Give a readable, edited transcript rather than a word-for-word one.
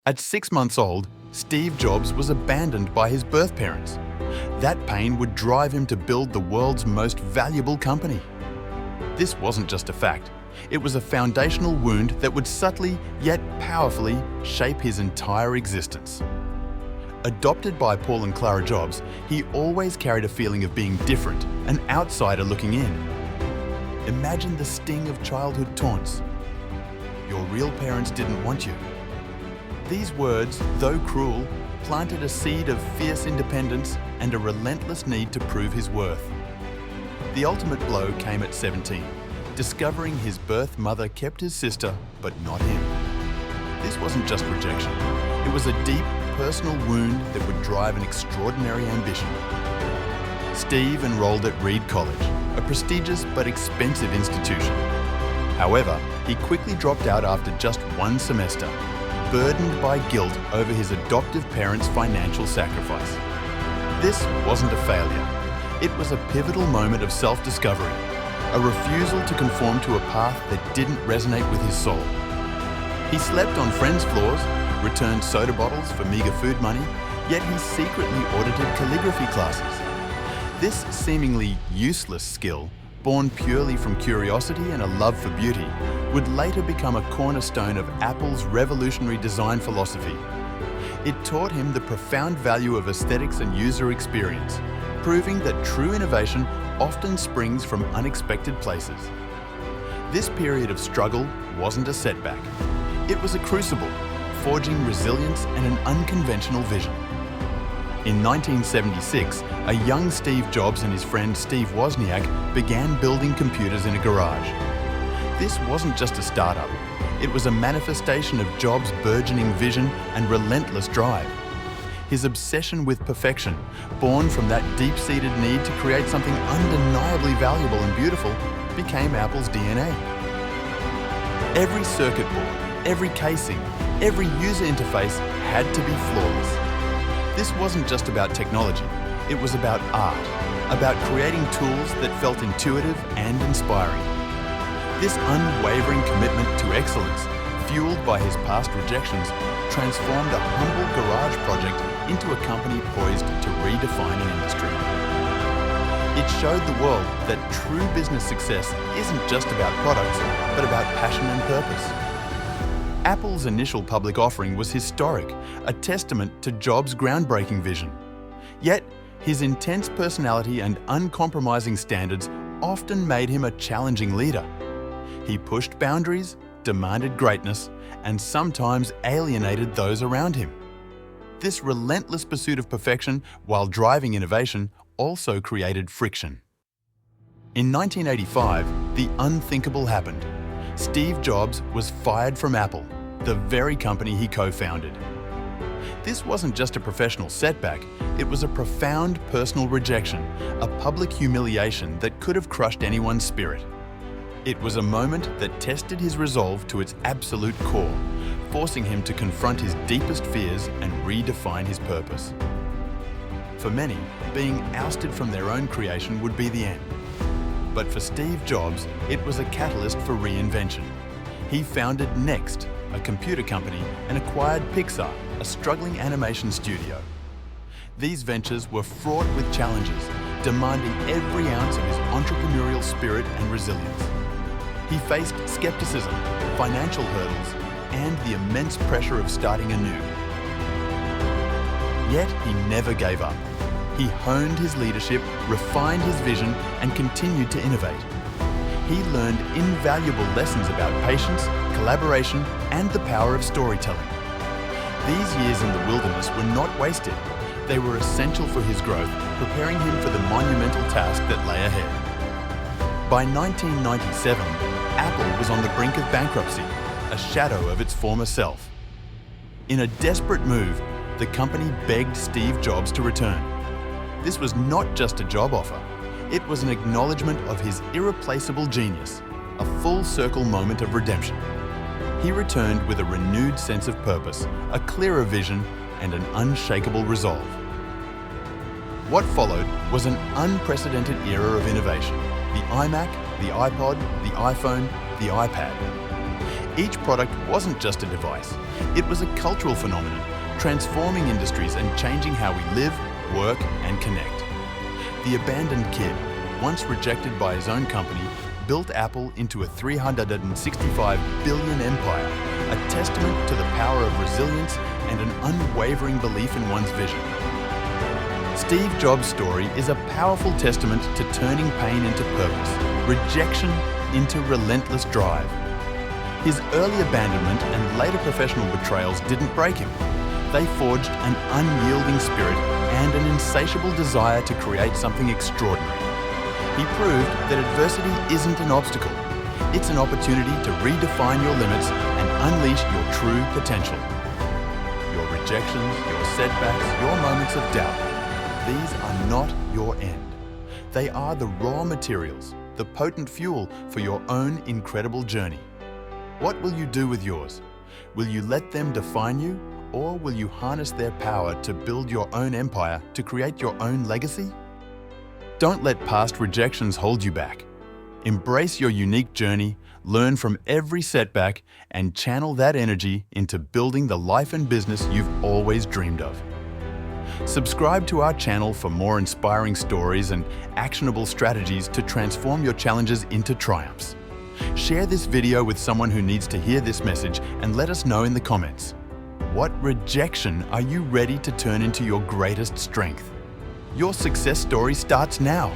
At 6 months old, Steve Jobs was abandoned by his birth parents. That pain would drive him to build the world's most valuable company. This wasn't just a fact. It was a foundational wound that would subtly, yet powerfully, shape his entire existence. Adopted by Paul and Clara Jobs, he always carried a feeling of being different, an outsider looking in. Imagine the sting of childhood taunts. Your real parents didn't want you. These words, though cruel, planted a seed of fierce independence and a relentless need to prove his worth. The ultimate blow came at 17, discovering his birth mother kept his sister, but not him. This wasn't just rejection. It was a deep, personal wound that would drive an extraordinary ambition. Steve enrolled at Reed College, a prestigious but expensive institution. However, he quickly dropped out after just one semester, burdened by guilt over his adoptive parents' financial sacrifice. This wasn't a failure. It was a pivotal moment of self-discovery, a refusal to conform to a path that didn't resonate with his soul. He slept on friends' floors, returned soda bottles for meager food money, yet he secretly audited calligraphy classes. This seemingly useless skill, born purely from curiosity and a love for beauty, would later become a cornerstone of Apple's revolutionary design philosophy. It taught him the profound value of aesthetics and user experience, proving that true innovation often springs from unexpected places. This period of struggle wasn't a setback. It was a crucible, forging resilience and an unconventional vision. In 1976, a young Steve Jobs and his friend Steve Wozniak began building computers in a garage. This wasn't just a startup. It was a manifestation of Jobs' burgeoning vision and relentless drive. His obsession with perfection, born from that deep-seated need to create something undeniably valuable and beautiful, became Apple's DNA. Every circuit board, every casing, every user interface had to be flawless. This wasn't just about technology, it was about art, about creating tools that felt intuitive and inspiring. This unwavering commitment to excellence, fueled by his past rejections, transformed a humble garage project into a company poised to redefine an industry. It showed the world that true business success isn't just about products, but about passion and purpose. Apple's initial public offering was historic, a testament to Jobs' groundbreaking vision. Yet, his intense personality and uncompromising standards often made him a challenging leader. He pushed boundaries, demanded greatness, and sometimes alienated those around him. This relentless pursuit of perfection while driving innovation also created friction. In 1985, the unthinkable happened. Steve Jobs was fired from Apple, the very company he co-founded. This wasn't just a professional setback, it was a profound personal rejection, a public humiliation that could have crushed anyone's spirit. It was a moment that tested his resolve to its absolute core, forcing him to confront his deepest fears and redefine his purpose. For many, being ousted from their own creation would be the end. But for Steve Jobs, it was a catalyst for reinvention. He founded Next, a computer company, and acquired Pixar, a struggling animation studio. These ventures were fraught with challenges, demanding every ounce of his entrepreneurial spirit and resilience. He faced skepticism, financial hurdles, and the immense pressure of starting anew. Yet he never gave up. He honed his leadership, refined his vision, and continued to innovate. He learned invaluable lessons about patience, collaboration, and the power of storytelling. These years in the wilderness were not wasted. They were essential for his growth, preparing him for the monumental task that lay ahead. By 1997, Apple was on the brink of bankruptcy, a shadow of its former self. In a desperate move, the company begged Steve Jobs to return. This was not just a job offer. It was an acknowledgement of his irreplaceable genius, a full-circle moment of redemption. He returned with a renewed sense of purpose, a clearer vision, and an unshakable resolve. What followed was an unprecedented era of innovation. The iMac, the iPod, the iPhone, the iPad. Each product wasn't just a device. It was a cultural phenomenon, transforming industries and changing how we live, work, and connect. The abandoned kid, once rejected by his own company, built Apple into a $365 billion empire, a testament to the power of resilience and an unwavering belief in one's vision. Steve Jobs' story is a powerful testament to turning pain into purpose, rejection into relentless drive. His early abandonment and later professional betrayals didn't break him. They forged an unyielding spirit and an insatiable desire to create something extraordinary. He proved that adversity isn't an obstacle. It's an opportunity to redefine your limits and unleash your true potential. Your rejections, your setbacks, your moments of doubt, these are not your end. They are the raw materials, the potent fuel for your own incredible journey. What will you do with yours? Will you let them define you, or will you harness their power to build your own empire, to create your own legacy? Don't let past rejections hold you back. Embrace your unique journey, learn from every setback, and channel that energy into building the life and business you've always dreamed of. Subscribe to our channel for more inspiring stories and actionable strategies to transform your challenges into triumphs. Share this video with someone who needs to hear this message and let us know in the comments. What rejection are you ready to turn into your greatest strength? Your success story starts now.